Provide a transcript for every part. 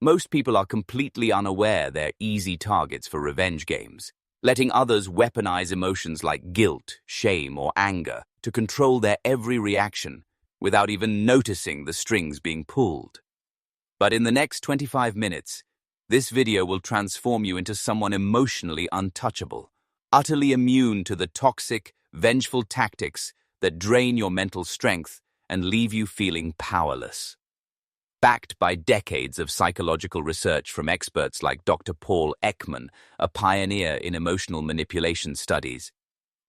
Most people are completely unaware they're easy targets for revenge games, letting others weaponize emotions like guilt, shame, or anger to control their every reaction without even noticing the strings being pulled. But in the next 25 minutes, this video will transform you into someone emotionally untouchable, utterly immune to the toxic, vengeful tactics that drain your mental strength and leave you feeling powerless. Backed by decades of psychological research from experts like Dr. Paul Ekman, a pioneer in emotional manipulation studies,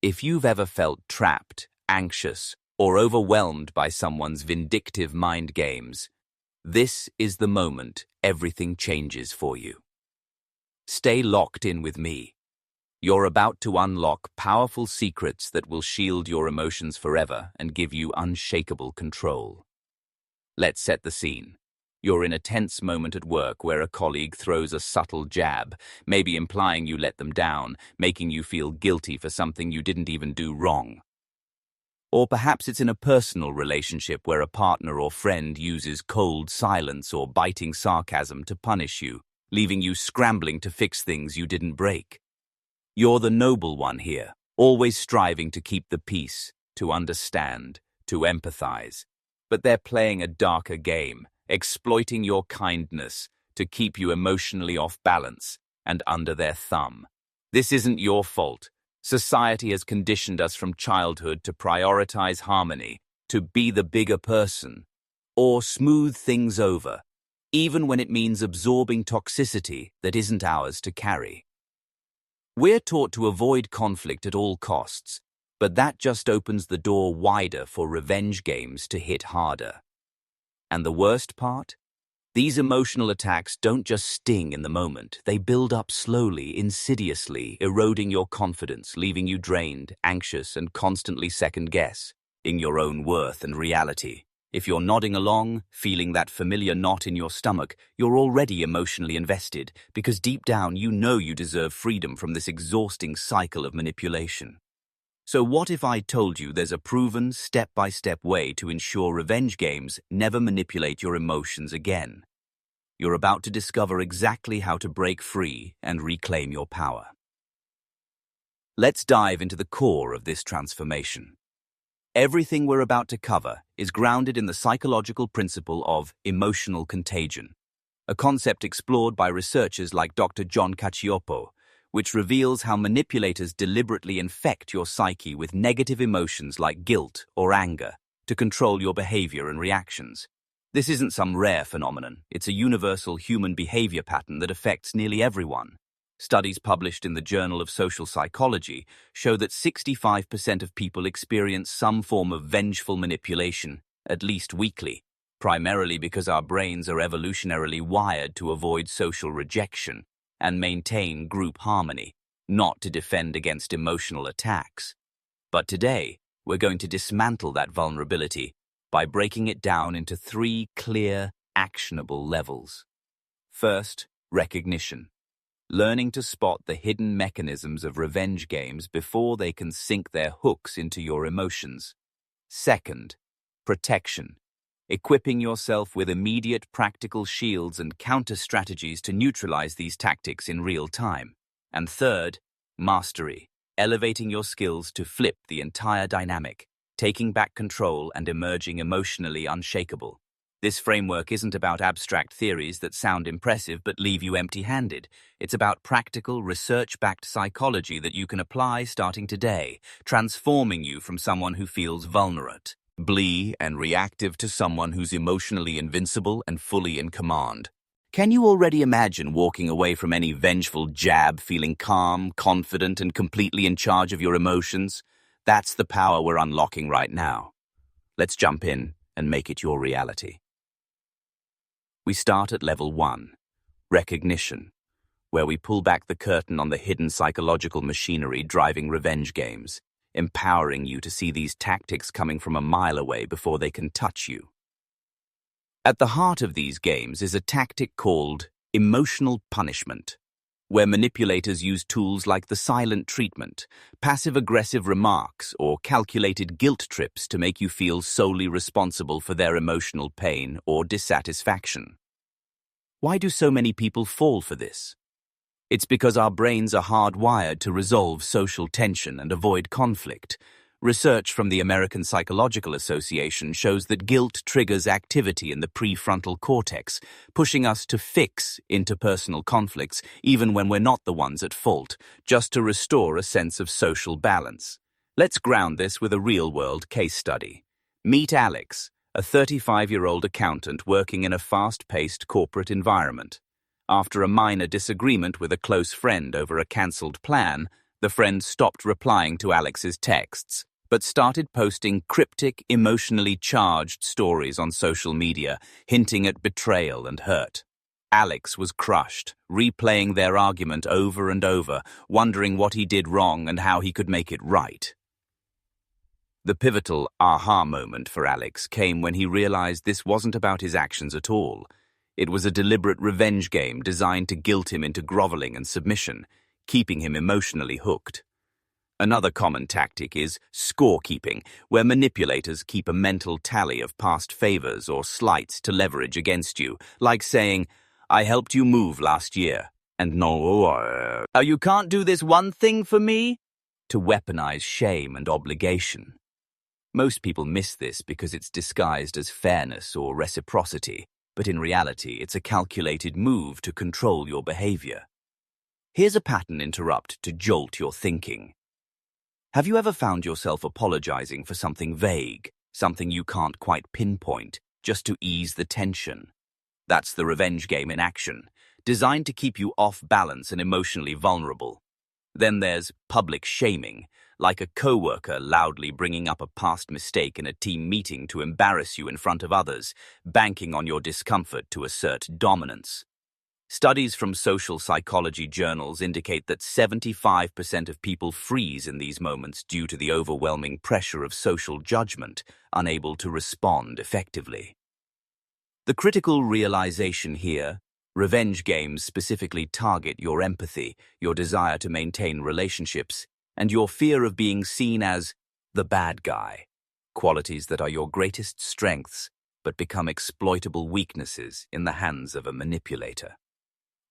if you've ever felt trapped, anxious, or overwhelmed by someone's vindictive mind games, this is the moment everything changes for you. Stay locked in with me. You're about to unlock powerful secrets that will shield your emotions forever and give you unshakable control. Let's set the scene. You're in a tense moment at work where a colleague throws a subtle jab, maybe implying you let them down, making you feel guilty for something you didn't even do wrong. Or perhaps it's in a personal relationship where a partner or friend uses cold silence or biting sarcasm to punish you, leaving you scrambling to fix things you didn't break. You're the noble one here, always striving to keep the peace, to understand, to empathize. But they're playing a darker game, exploiting your kindness to keep you emotionally off balance and under their thumb. This isn't your fault. Society has conditioned us from childhood to prioritize harmony, to be the bigger person, or smooth things over, even when it means absorbing toxicity that isn't ours to carry. We're taught to avoid conflict at all costs, but that just opens the door wider for revenge games to hit harder. And the worst part? These emotional attacks don't just sting in the moment. They build up slowly, insidiously, eroding your confidence, leaving you drained, anxious, and constantly second-guessing your own worth and reality. If you're nodding along, feeling that familiar knot in your stomach, you're already emotionally invested, because deep down you know you deserve freedom from this exhausting cycle of manipulation. So what if I told you there's a proven, step-by-step way to ensure revenge games never manipulate your emotions again? You're about to discover exactly how to break free and reclaim your power. Let's dive into the core of this transformation. Everything we're about to cover is grounded in the psychological principle of emotional contagion, a concept explored by researchers like Dr. John Cacioppo, which reveals how manipulators deliberately infect your psyche with negative emotions like guilt or anger to control your behavior and reactions. This isn't some rare phenomenon. It's a universal human behavior pattern that affects nearly everyone. Studies published in the Journal of Social Psychology show that 65% of people experience some form of vengeful manipulation, at least weekly, primarily because our brains are evolutionarily wired to avoid social rejection and maintain group harmony, not to defend against emotional attacks. But today, we're going to dismantle that vulnerability by breaking it down into 3 clear, actionable levels. First, recognition. Learning to spot the hidden mechanisms of revenge games before they can sink their hooks into your emotions. Second, protection. Equipping yourself with immediate practical shields and counter-strategies to neutralize these tactics in real time. And third, mastery. Elevating your skills to flip the entire dynamic, taking back control and emerging emotionally unshakable. This framework isn't about abstract theories that sound impressive but leave you empty-handed. It's about practical, research-backed psychology that you can apply starting today, transforming you from someone who feels vulnerable, and reactive to someone who's emotionally invincible and fully in command. Can you already imagine walking away from any vengeful jab feeling calm, confident, and completely in charge of your emotions? That's the power we're unlocking right now. Let's jump in and make it your reality. We start at level 1, recognition, where we pull back the curtain on the hidden psychological machinery driving revenge games, empowering you to see these tactics coming from a mile away before they can touch you. At the heart of these games is a tactic called emotional punishment, where manipulators use tools like the silent treatment, passive-aggressive remarks, or calculated guilt trips to make you feel solely responsible for their emotional pain or dissatisfaction. Why do so many people fall for this? It's because our brains are hardwired to resolve social tension and avoid conflict. Research from the American Psychological Association shows that guilt triggers activity in the prefrontal cortex, pushing us to fix interpersonal conflicts even when we're not the ones at fault, just to restore a sense of social balance. Let's ground this with a real-world case study. Meet Alex, a 35-year-old accountant working in a fast-paced corporate environment. After a minor disagreement with a close friend over a cancelled plan, the friend stopped replying to Alex's texts, but started posting cryptic, emotionally charged stories on social media, hinting at betrayal and hurt. Alex was crushed, replaying their argument over and over, wondering what he did wrong and how he could make it right. The pivotal aha moment for Alex came when he realized this wasn't about his actions at all. It was a deliberate revenge game designed to guilt him into groveling and submission, keeping him emotionally hooked. Another common tactic is scorekeeping, where manipulators keep a mental tally of past favors or slights to leverage against you, like saying, "I helped you move last year, and no, you can't do this one thing for me?" to weaponize shame and obligation. Most people miss this because it's disguised as fairness or reciprocity, but in reality, it's a calculated move to control your behavior. Here's a pattern interrupt to jolt your thinking. Have you ever found yourself apologizing for something vague, something you can't quite pinpoint, just to ease the tension? That's the revenge game in action, designed to keep you off balance and emotionally vulnerable. Then there's public shaming, like a coworker loudly bringing up a past mistake in a team meeting to embarrass you in front of others, banking on your discomfort to assert dominance. Studies from social psychology journals indicate that 75% of people freeze in these moments due to the overwhelming pressure of social judgment, unable to respond effectively. The critical realization here: revenge games specifically target your empathy, your desire to maintain relationships, and your fear of being seen as the bad guy, qualities that are your greatest strengths but become exploitable weaknesses in the hands of a manipulator.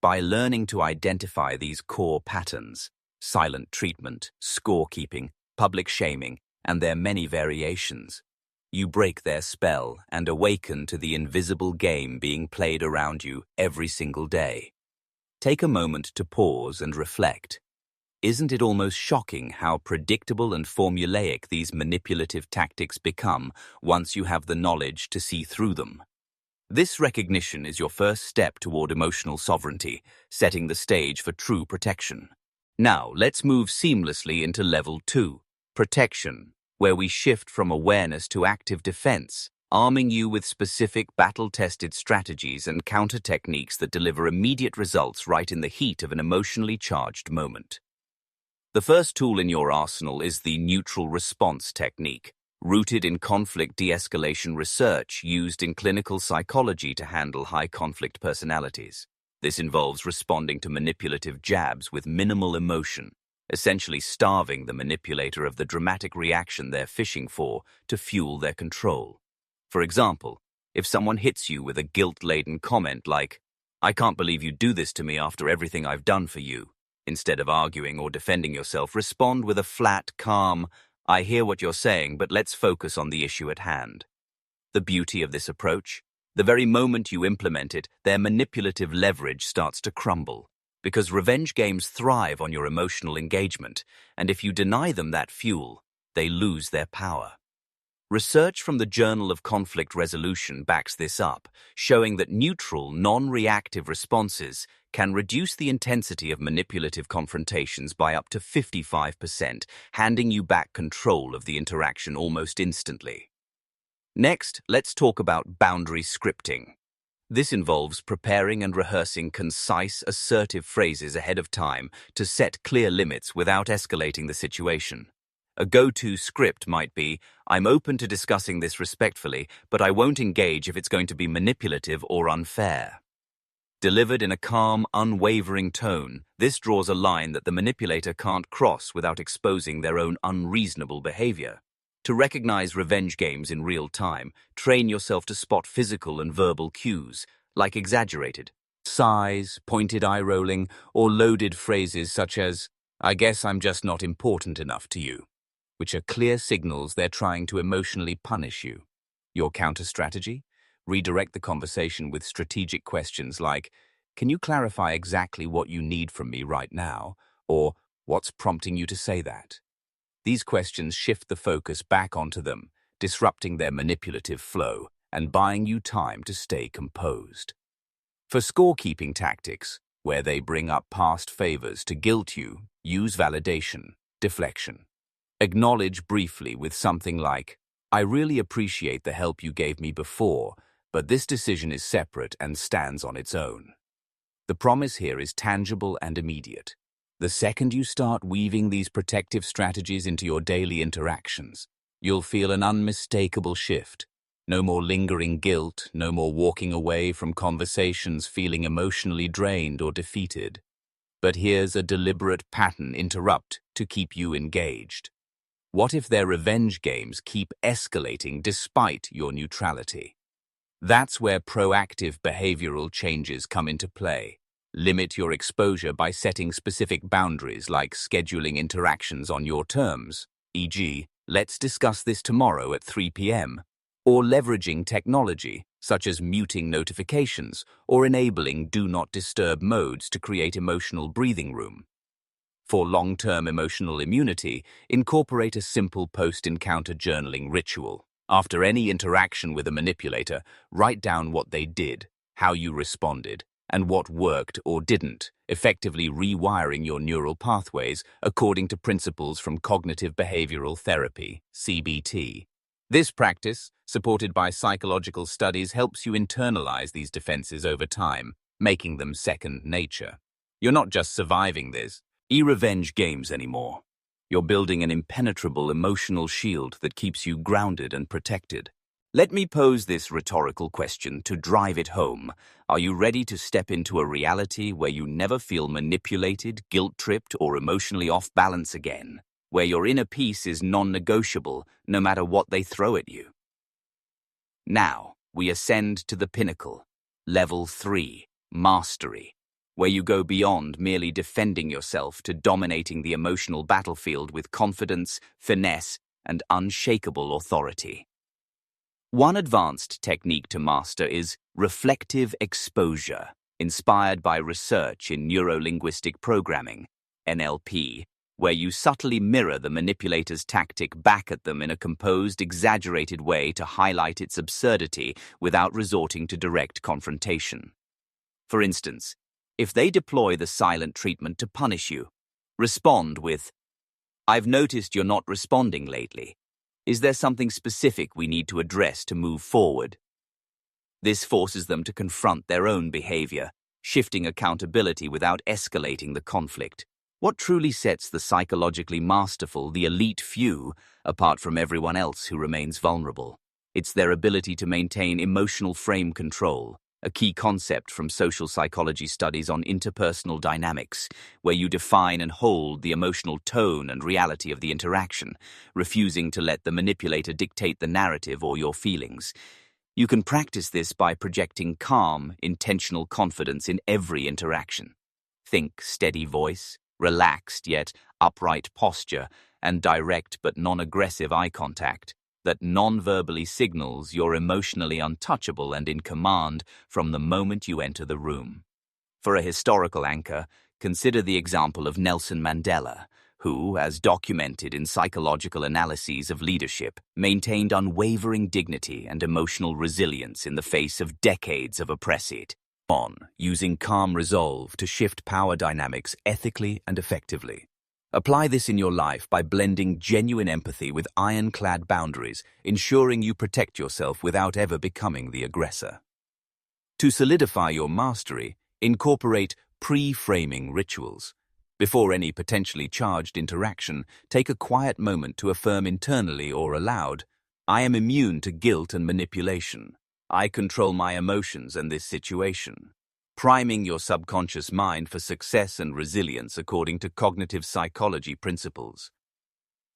By learning to identify these core patterns, silent treatment, scorekeeping, public shaming, and their many variations, you break their spell and awaken to the invisible game being played around you every single day. Take a moment to pause and reflect. Isn't it almost shocking how predictable and formulaic these manipulative tactics become once you have the knowledge to see through them? This recognition is your first step toward emotional sovereignty, setting the stage for true protection. Now, let's move seamlessly into level 2, protection, where we shift from awareness to active defense, arming you with specific battle-tested strategies and counter techniques that deliver immediate results right in the heat of an emotionally charged moment. The first tool in your arsenal is the neutral response technique, rooted in conflict de-escalation research used in clinical psychology to handle high-conflict personalities. This involves responding to manipulative jabs with minimal emotion, essentially starving the manipulator of the dramatic reaction they're fishing for to fuel their control. For example, if someone hits you with a guilt-laden comment like, "I can't believe you do this to me after everything I've done for you," instead of arguing or defending yourself, respond with a flat, calm, "I hear what you're saying, but let's focus on the issue at hand." The beauty of this approach: the very moment you implement it, their manipulative leverage starts to crumble, because revenge games thrive on your emotional engagement, and if you deny them that fuel, they lose their power. Research from the Journal of Conflict Resolution backs this up, showing that neutral, non-reactive responses can reduce the intensity of manipulative confrontations by up to 55%, handing you back control of the interaction almost instantly. Next, let's talk about boundary scripting. This involves preparing and rehearsing concise, assertive phrases ahead of time to set clear limits without escalating the situation. A go-to script might be, "I'm open to discussing this respectfully, but I won't engage if it's going to be manipulative or unfair." Delivered in a calm, unwavering tone, this draws a line that the manipulator can't cross without exposing their own unreasonable behavior. To recognize revenge games in real time, train yourself to spot physical and verbal cues, like exaggerated, sighs, pointed eye-rolling, or loaded phrases such as, "I guess I'm just not important enough to you," which are clear signals they're trying to emotionally punish you. Your counter-strategy? Redirect the conversation with strategic questions like, "Can you clarify exactly what you need from me right now?" Or, "What's prompting you to say that?" These questions shift the focus back onto them, disrupting their manipulative flow and buying you time to stay composed. For scorekeeping tactics, where they bring up past favors to guilt you, use validation, deflection. Acknowledge briefly with something like, "I really appreciate the help you gave me before, but this decision is separate and stands on its own." The promise here is tangible and immediate. The second you start weaving these protective strategies into your daily interactions, you'll feel an unmistakable shift. No more lingering guilt, no more walking away from conversations feeling emotionally drained or defeated. But here's a deliberate pattern interrupt to keep you engaged. What if their revenge games keep escalating despite your neutrality? That's where proactive behavioral changes come into play. Limit your exposure by setting specific boundaries like scheduling interactions on your terms, e.g., "Let's discuss this tomorrow at 3 p.m., or leveraging technology, such as muting notifications or enabling do not disturb modes to create emotional breathing room. For long-term emotional immunity, incorporate a simple post-encounter journaling ritual. After any interaction with a manipulator, write down what they did, how you responded, and what worked or didn't, effectively rewiring your neural pathways according to principles from cognitive behavioral therapy, CBT. This practice, supported by psychological studies, helps you internalize these defenses over time, making them second nature. You're not just surviving this revenge games anymore. You're building an impenetrable emotional shield that keeps you grounded and protected. Let me pose this rhetorical question to drive it home. Are you ready to step into a reality where you never feel manipulated, guilt-tripped, or emotionally off balance again? Where your inner peace is non-negotiable, no matter what they throw at you? Now, we ascend to the pinnacle. Level 3, Mastery, where you go beyond merely defending yourself to dominating the emotional battlefield with confidence, finesse, and unshakable authority. One advanced technique to master is reflective exposure, inspired by research in neuro-linguistic programming, NLP, where you subtly mirror the manipulator's tactic back at them in a composed, exaggerated way to highlight its absurdity without resorting to direct confrontation. For instance, if they deploy the silent treatment to punish you, respond with, "I've noticed you're not responding lately. Is there something specific we need to address to move forward?" This forces them to confront their own behavior, shifting accountability without escalating the conflict. What truly sets the psychologically masterful, the elite few, apart from everyone else who remains vulnerable? It's their ability to maintain emotional frame control, a key concept from social psychology studies on interpersonal dynamics, where you define and hold the emotional tone and reality of the interaction, refusing to let the manipulator dictate the narrative or your feelings. You can practice this by projecting calm, intentional confidence in every interaction. Think steady voice, relaxed yet upright posture, and direct but non-aggressive eye contact that non-verbally signals you're emotionally untouchable and in command from the moment you enter the room. For a historical anchor, consider the example of Nelson Mandela, who, as documented in psychological analyses of leadership, maintained unwavering dignity and emotional resilience in the face of decades of oppression, using calm resolve to shift power dynamics ethically and effectively. Apply this in your life by blending genuine empathy with ironclad boundaries, ensuring you protect yourself without ever becoming the aggressor. To solidify your mastery, incorporate pre-framing rituals. Before any potentially charged interaction, take a quiet moment to affirm internally or aloud, "I am immune to guilt and manipulation. I control my emotions and this situation." Priming your subconscious mind for success and resilience according to cognitive psychology principles.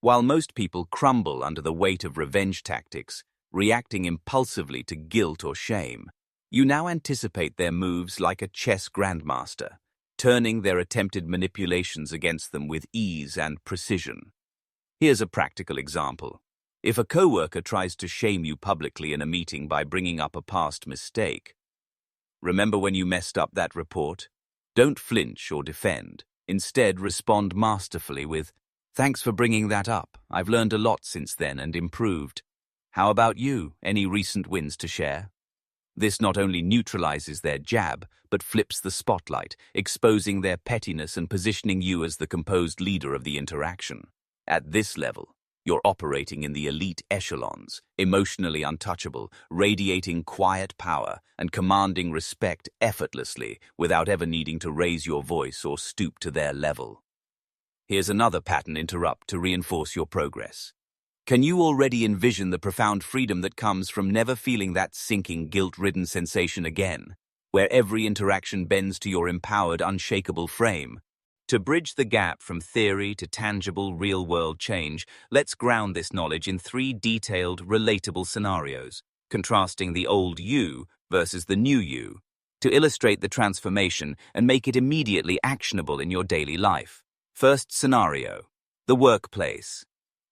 While most people crumble under the weight of revenge tactics, reacting impulsively to guilt or shame, You now anticipate their moves like a chess grandmaster, turning their attempted manipulations against them with ease and precision. Here's a practical example. If a coworker tries to shame you publicly in a meeting by bringing up a past mistake, remember when you messed up that report? Don't flinch or defend. Instead, respond masterfully with, "Thanks for bringing that up. I've learned a lot since then and improved. How about you? Any recent wins to share?" This not only neutralizes their jab, but flips the spotlight, exposing their pettiness and positioning you as the composed leader of the interaction. At this level, you're operating in the elite echelons, emotionally untouchable, radiating quiet power, and commanding respect effortlessly without ever needing to raise your voice or stoop to their level. Here's another pattern interrupt to reinforce your progress. Can you already envision the profound freedom that comes from never feeling that sinking, guilt-ridden sensation again, where every interaction bends to your empowered, unshakable frame? To bridge the gap from theory to tangible, real-world change, let's ground this knowledge in 3 detailed, relatable scenarios, contrasting the old you versus the new you, to illustrate the transformation and make it immediately actionable in your daily life. First scenario: the workplace.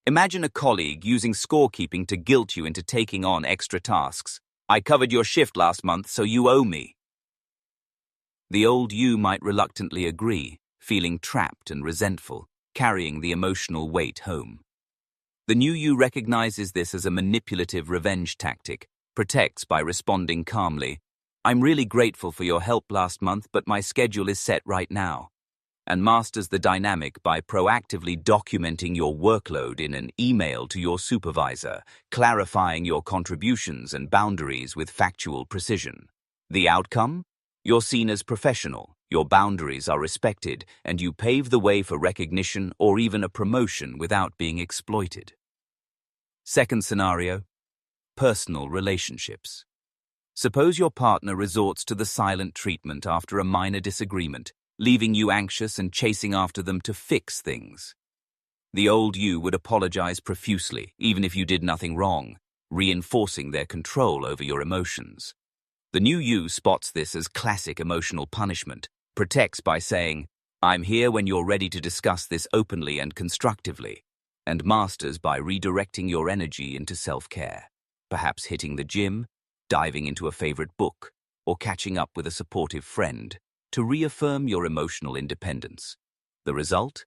Imagine a colleague using scorekeeping to guilt you into taking on extra tasks. "I covered your shift last month, so you owe me." The old you might reluctantly agree, feeling trapped and resentful, carrying the emotional weight home. The new you recognizes this as a manipulative revenge tactic, protects by responding calmly, "I'm really grateful for your help last month, but my schedule is set right now," and masters the dynamic by proactively documenting your workload in an email to your supervisor, clarifying your contributions and boundaries with factual precision. The outcome? You're seen as professional, your boundaries are respected, and you pave the way for recognition or even a promotion without being exploited. Second scenario: personal relationships. Suppose your partner resorts to the silent treatment after a minor disagreement, leaving you anxious and chasing after them to fix things. The old you would apologize profusely, even if you did nothing wrong, reinforcing their control over your emotions. The new you spots this as classic emotional punishment, protects by saying, "I'm here when you're ready to discuss this openly and constructively," and masters by redirecting your energy into self-care, perhaps hitting the gym, diving into a favorite book, or catching up with a supportive friend, to reaffirm your emotional independence. The result?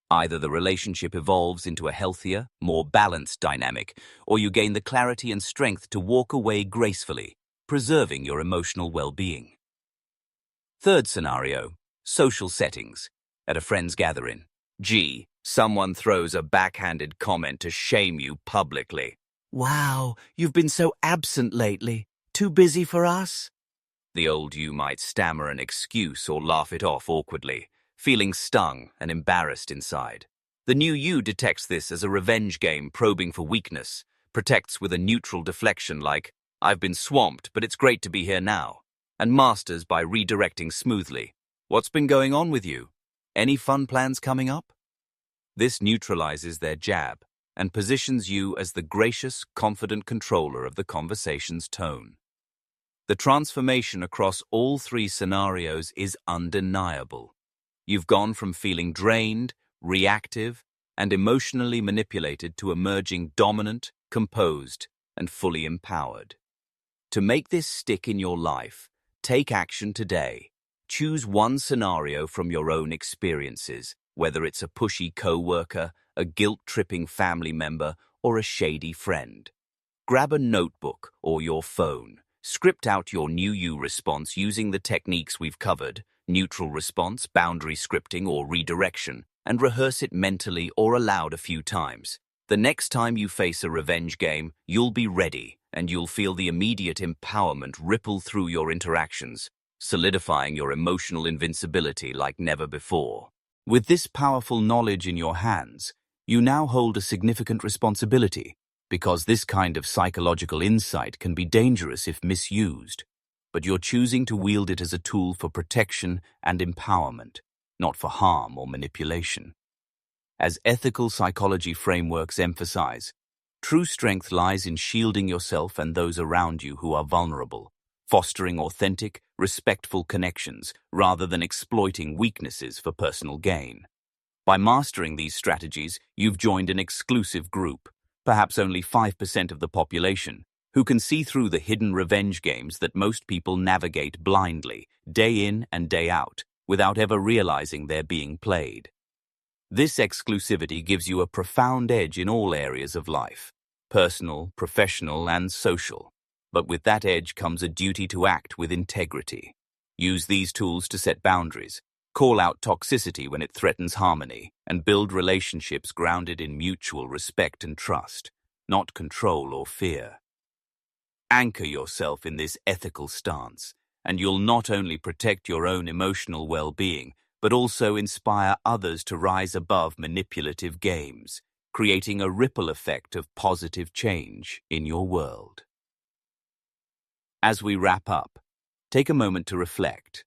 Either the relationship evolves into a healthier, more balanced dynamic, or you gain the clarity and strength to walk away gracefully, preserving your emotional well-being. Third scenario: social settings. At a friend's gathering, gee, someone throws a backhanded comment to shame you publicly. "Wow, you've been so absent lately. Too busy for us?" The old you might stammer an excuse or laugh it off awkwardly, feeling stung and embarrassed inside. The new you detects this as a revenge game probing for weakness, protects with a neutral deflection like, "I've been swamped, but it's great to be here now," and masters by redirecting smoothly, "What's been going on with you? Any fun plans coming up?" This neutralizes their jab and positions you as the gracious, confident controller of the conversation's tone. The transformation across all 3 scenarios is undeniable. You've gone from feeling drained, reactive, and emotionally manipulated to emerging dominant, composed, and fully empowered. To make this stick in your life, take action today. Choose one scenario from your own experiences, whether it's a pushy coworker, a guilt-tripping family member, or a shady friend. Grab a notebook or your phone. Script out your new you response using the techniques we've covered, neutral response, boundary scripting, or redirection, and rehearse it mentally or aloud a few times. The next time you face a revenge game, you'll be ready, and you'll feel the immediate empowerment ripple through your interactions, solidifying your emotional invincibility like never before. With this powerful knowledge in your hands, you now hold a significant responsibility, because this kind of psychological insight can be dangerous if misused. But you're choosing to wield it as a tool for protection and empowerment, not for harm or manipulation. As ethical psychology frameworks emphasize, true strength lies in shielding yourself and those around you who are vulnerable, fostering authentic, respectful connections rather than exploiting weaknesses for personal gain. By mastering these strategies, you've joined an exclusive group, perhaps only 5% of the population, who can see through the hidden revenge games that most people navigate blindly, day in and day out, without ever realizing they're being played. This exclusivity gives you a profound edge in all areas of life, personal, professional, and social. But with that edge comes a duty to act with integrity. Use these tools to set boundaries, call out toxicity when it threatens harmony, and build relationships grounded in mutual respect and trust, not control or fear. Anchor yourself in this ethical stance, and you'll not only protect your own emotional well-being, but also inspire others to rise above manipulative games, creating a ripple effect of positive change in your world. As we wrap up, take a moment to reflect.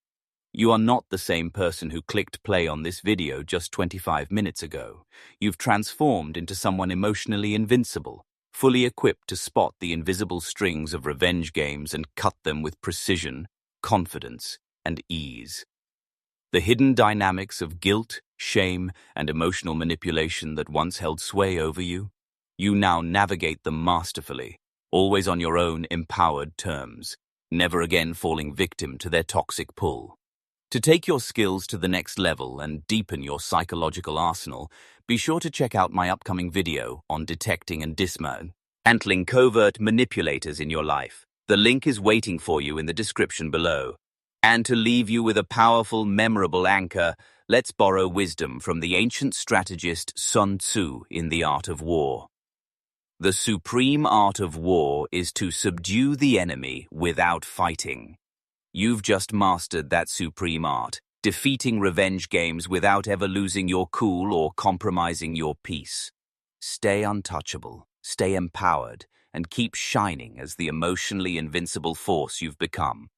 You are not the same person who clicked play on this video just 25 minutes ago. You've transformed into someone emotionally invincible, fully equipped to spot the invisible strings of revenge games and cut them with precision, confidence, and ease. The hidden dynamics of guilt, shame, and emotional manipulation that once held sway over you, you now navigate them masterfully, always on your own empowered terms, never again falling victim to their toxic pull. To take your skills to the next level and deepen your psychological arsenal, be sure to check out my upcoming video on detecting and dismantling covert manipulators in your life. The link is waiting for you in the description below. And to leave you with a powerful, memorable anchor, let's borrow wisdom from the ancient strategist Sun Tzu in The Art of War. The supreme art of war is to subdue the enemy without fighting. You've just mastered that supreme art, defeating revenge games without ever losing your cool or compromising your peace. Stay untouchable, stay empowered, and keep shining as the emotionally invincible force you've become.